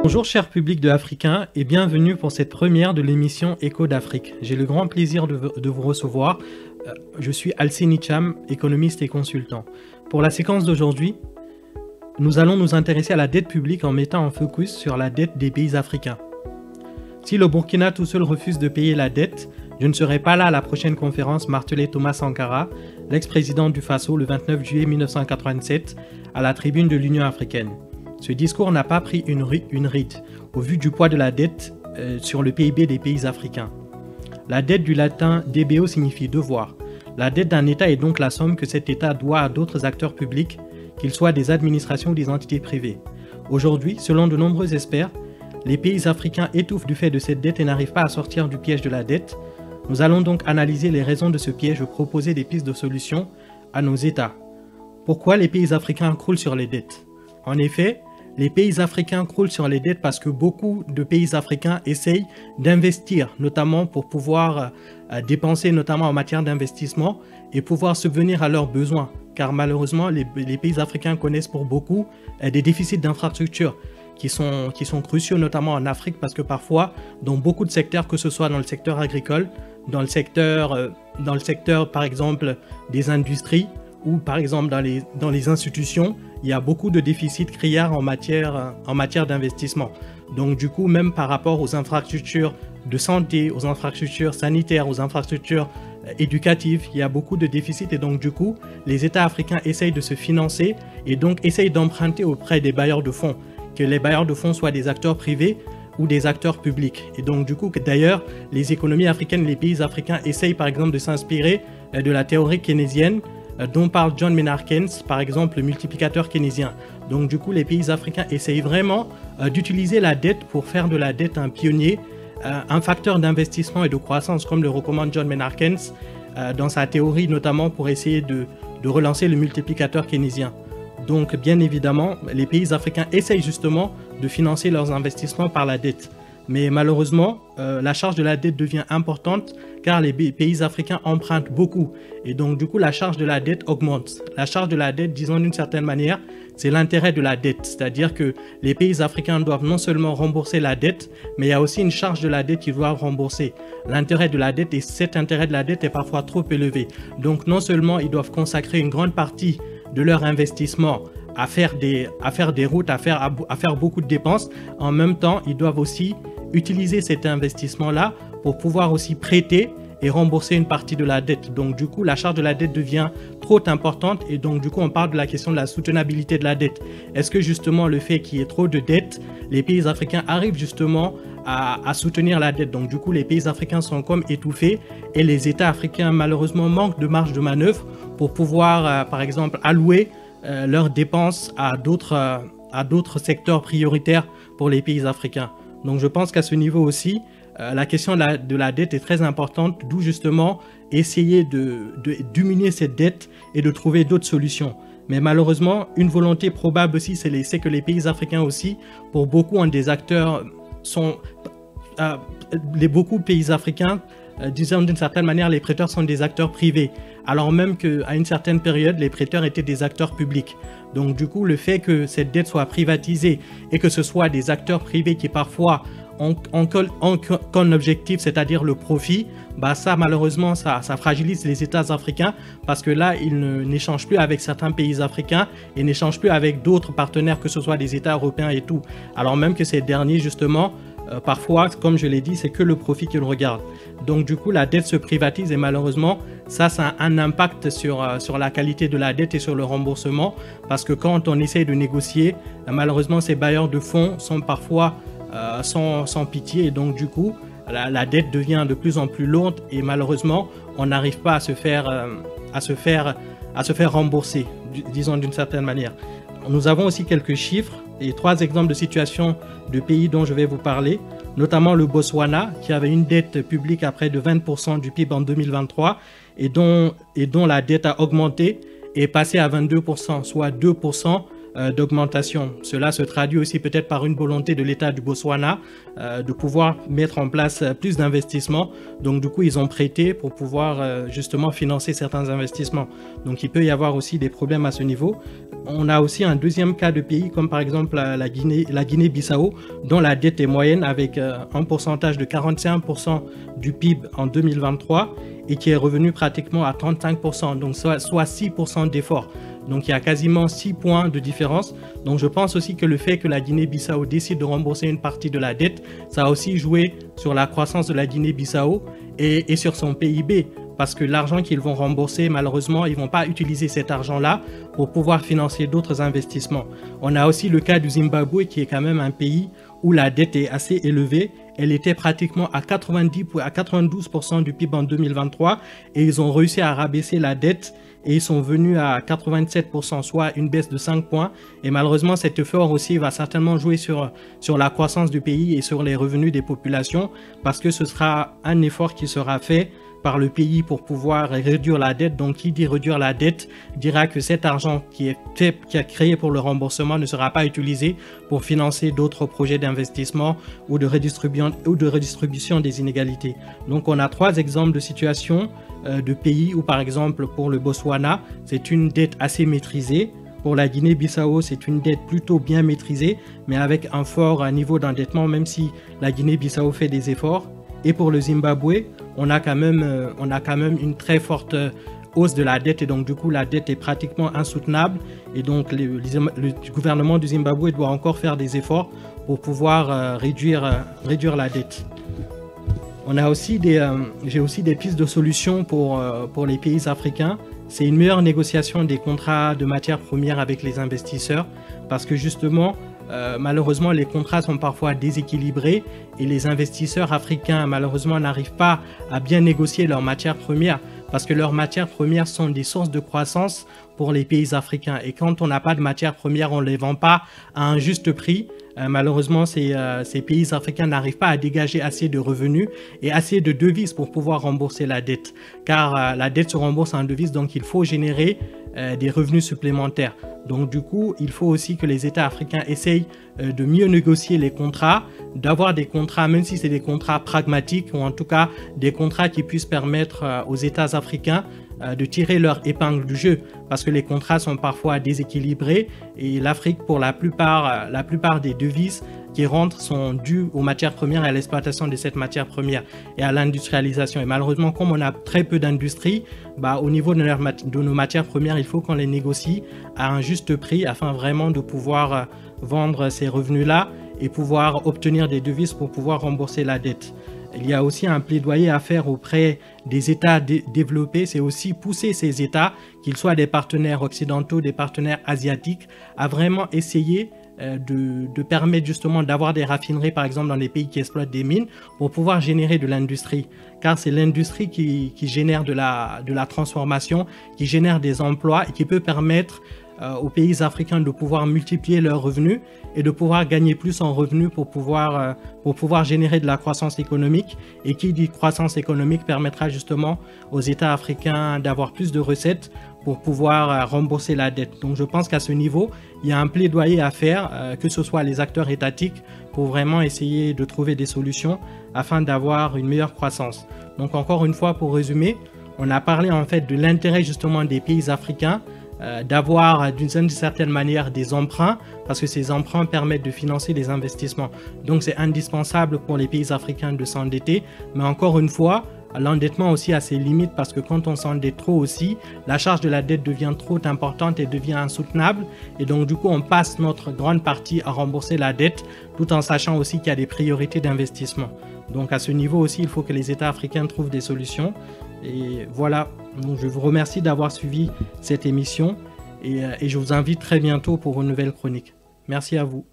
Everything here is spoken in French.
Bonjour cher public de Africain et bienvenue pour cette première de l'émission Écho d'Afrique. J'ai le grand plaisir de vous recevoir. Je suis Alcine Cham, économiste et consultant. Pour la séquence d'aujourd'hui, nous allons nous intéresser à la dette publique en mettant un focus sur la dette des pays africains. Si le Burkina tout seul refuse de payer la dette, je ne serai pas là à la prochaine conférence, martelait Thomas Sankara, l'ex-président du Faso, le 29 juillet 1987, à la tribune de l'Union africaine. Ce discours n'a pas pris une ride au vu du poids de la dette sur le PIB des pays africains. La dette du latin debeo signifie devoir. La dette d'un État est donc la somme que cet État doit à d'autres acteurs publics, qu'ils soient des administrations ou des entités privées. Aujourd'hui, selon de nombreux experts, les pays africains étouffent du fait de cette dette et n'arrivent pas à sortir du piège de la dette. Nous allons donc analyser les raisons de ce piège et proposer des pistes de solutions à nos États. Pourquoi les pays africains croulent sur les dettes? En effet, les pays africains croulent sur les dettes parce que beaucoup de pays africains essayent d'investir, notamment pour pouvoir dépenser, notamment en matière d'investissement, et pouvoir subvenir à leurs besoins. Car malheureusement, les pays africains connaissent pour beaucoup des déficits d'infrastructures qui sont cruciaux, notamment en Afrique, parce que parfois, dans beaucoup de secteurs, que ce soit dans le secteur agricole, dans le secteur par exemple des industries, ou par exemple dans les institutions, il y a beaucoup de déficits criards en matière d'investissement. Donc du coup, même par rapport aux infrastructures de santé, aux infrastructures sanitaires, aux infrastructures éducatives, il y a beaucoup de déficits et donc du coup, les États africains essayent de se financer et donc essayent d'emprunter auprès des bailleurs de fonds, que les bailleurs de fonds soient des acteurs privés ou des acteurs publics. Et donc du coup, d'ailleurs, les économies africaines, les pays africains essayent par exemple de s'inspirer de la théorie keynésienne dont parle John Maynard Keynes, par exemple le multiplicateur keynésien. Donc du coup, les pays africains essayent vraiment d'utiliser la dette pour faire de la dette un pionnier, un facteur d'investissement et de croissance, comme le recommande John Maynard Keynes dans sa théorie, notamment pour essayer de relancer le multiplicateur keynésien. Donc bien évidemment, les pays africains essayent justement de financer leurs investissements par la dette. Mais malheureusement, la charge de la dette devient importante car les pays africains empruntent beaucoup. Et donc, du coup, la charge de la dette augmente. La charge de la dette, disons d'une certaine manière, c'est l'intérêt de la dette. C'est-à-dire que les pays africains doivent non seulement rembourser la dette, mais il y a aussi une charge de la dette qu'ils doivent rembourser. L'intérêt de la dette, et cet intérêt de la dette est parfois trop élevé. Donc, non seulement ils doivent consacrer une grande partie de leur investissement à faire des routes, à faire beaucoup de dépenses, en même temps, ils doivent aussi utiliser cet investissement-là pour pouvoir aussi prêter et rembourser une partie de la dette. Donc du coup, la charge de la dette devient trop importante et donc du coup, on parle de la question de la soutenabilité de la dette. Est-ce que justement le fait qu'il y ait trop de dettes, les pays africains arrivent justement à soutenir la dette? Donc du coup, les pays africains sont comme étouffés et les États africains malheureusement manquent de marge de manœuvre pour pouvoir, par exemple, allouer leurs dépenses à d'autres secteurs prioritaires pour les pays africains. Donc je pense qu'à ce niveau aussi, la question de la dette est très importante, d'où justement essayer de diminuer cette dette et de trouver d'autres solutions. Mais malheureusement, une volonté probable aussi, c'est que les pays africains aussi, pour beaucoup, ont des acteurs, beaucoup de pays africains, disons d'une certaine manière, les prêteurs sont des acteurs privés, alors même qu'à une certaine période, les prêteurs étaient des acteurs publics. Donc du coup, le fait que cette dette soit privatisée et que ce soit des acteurs privés qui parfois ont comme objectif, c'est-à-dire le profit, bah ça malheureusement, ça fragilise les États africains parce que là, ils n'échangent plus avec certains pays africains et n'échangent plus avec d'autres partenaires, que ce soit des États européens et tout. Alors même que ces derniers, justement, parfois, comme je l'ai dit, c'est que le profit qu'ils regardent. Donc du coup, la dette se privatise et malheureusement, ça a un impact sur la qualité de la dette et sur le remboursement parce que quand on essaye de négocier, malheureusement, ces bailleurs de fonds sont parfois sans pitié et donc du coup, la dette devient de plus en plus lourde et malheureusement, on n'arrive pas à se faire rembourser, disons d'une certaine manière. Nous avons aussi quelques chiffres et 3 exemples de situations de pays dont je vais vous parler, notamment le Botswana qui avait une dette publique à près de 20% du PIB en 2023 et dont la dette a augmenté et est passée à 22%, soit 2% d'augmentation. Cela se traduit aussi peut-être par une volonté de l'État du Botswana de pouvoir mettre en place plus d'investissements. Donc du coup, ils ont prêté pour pouvoir justement financer certains investissements. Donc il peut y avoir aussi des problèmes à ce niveau. On a aussi un deuxième cas de pays comme par exemple la Guinée-Bissau, dont la dette est moyenne avec un pourcentage de 45% du PIB en 2023 et qui est revenu pratiquement à 35%, donc soit 6% d'effort. Donc il y a quasiment 6 points de différence. Donc je pense aussi que le fait que la Guinée-Bissau décide de rembourser une partie de la dette, ça a aussi joué sur la croissance de la Guinée-Bissau et sur son PIB. Parce que l'argent qu'ils vont rembourser, malheureusement, ils ne vont pas utiliser cet argent-là pour pouvoir financer d'autres investissements. On a aussi le cas du Zimbabwe qui est quand même un pays où la dette est assez élevée. Elle était pratiquement à 92% du PIB en 2023 et ils ont réussi à rabaisser la dette et ils sont venus à 87%, soit une baisse de 5 points. Et malheureusement, cet effort aussi va certainement jouer sur la croissance du pays et sur les revenus des populations parce que ce sera un effort qui sera fait par le pays pour pouvoir réduire la dette. Donc, qui dit réduire la dette dira que cet argent qui a créé pour le remboursement ne sera pas utilisé pour financer d'autres projets d'investissement ou de redistribution des inégalités. Donc, on a 3 exemples de situations de pays où, par exemple, pour le Botswana, c'est une dette assez maîtrisée. Pour la Guinée-Bissau, c'est une dette plutôt bien maîtrisée, mais avec un fort niveau d'endettement, même si la Guinée-Bissau fait des efforts. Et pour le Zimbabwe, on a quand même une très forte hausse de la dette et donc du coup la dette est pratiquement insoutenable et donc le gouvernement du Zimbabwe doit encore faire des efforts pour pouvoir réduire la dette. J'ai aussi des pistes de solutions pour les pays africains. C'est une meilleure négociation des contrats de matières premières avec les investisseurs parce que justement, malheureusement, les contrats sont parfois déséquilibrés et les investisseurs africains, malheureusement, n'arrivent pas à bien négocier leurs matières premières parce que leurs matières premières sont des sources de croissance pour les pays africains. Et quand on n'a pas de matières premières, on ne les vend pas à un juste prix. Malheureusement, ces pays africains n'arrivent pas à dégager assez de revenus et assez de devises pour pouvoir rembourser la dette. Car la dette se rembourse en devises, donc il faut générer des revenus supplémentaires. Donc du coup, il faut aussi que les États africains essayent de mieux négocier les contrats, d'avoir des contrats, même si c'est des contrats pragmatiques, ou en tout cas des contrats qui puissent permettre aux États africains de tirer leur épingle du jeu, parce que les contrats sont parfois déséquilibrés et l'Afrique, pour la plupart des devises qui rentrent sont dues aux matières premières et à l'exploitation de cette matière première et à l'industrialisation. Et malheureusement, comme on a très peu d'industrie, au niveau de nos matières premières, il faut qu'on les négocie à un juste prix afin vraiment de pouvoir vendre ces revenus-là et pouvoir obtenir des devises pour pouvoir rembourser la dette. Il y a aussi un plaidoyer à faire auprès des États développés, c'est aussi pousser ces États, qu'ils soient des partenaires occidentaux, des partenaires asiatiques, à vraiment essayer de permettre justement d'avoir des raffineries, par exemple dans les pays qui exploitent des mines, pour pouvoir générer de l'industrie. Car c'est l'industrie qui génère de la transformation, qui génère des emplois et qui peut permettre aux pays africains de pouvoir multiplier leurs revenus et de pouvoir gagner plus en revenus pour pouvoir générer de la croissance économique. Et qui dit croissance économique permettra justement aux États africains d'avoir plus de recettes pour pouvoir rembourser la dette. Donc je pense qu'à ce niveau, il y a un plaidoyer à faire, que ce soit les acteurs étatiques, pour vraiment essayer de trouver des solutions afin d'avoir une meilleure croissance. Donc encore une fois, pour résumer, on a parlé en fait de l'intérêt justement des pays africains d'avoir d'une certaine manière des emprunts, parce que ces emprunts permettent de financer des investissements. Donc c'est indispensable pour les pays africains de s'endetter, mais encore une fois, l'endettement aussi a ses limites, parce que quand on s'endette trop aussi, la charge de la dette devient trop importante et devient insoutenable, et donc du coup on passe notre grande partie à rembourser la dette, tout en sachant aussi qu'il y a des priorités d'investissement. Donc à ce niveau aussi, il faut que les États africains trouvent des solutions. Et voilà, donc je vous remercie d'avoir suivi cette émission et je vous invite très bientôt pour une nouvelle chronique. Merci à vous.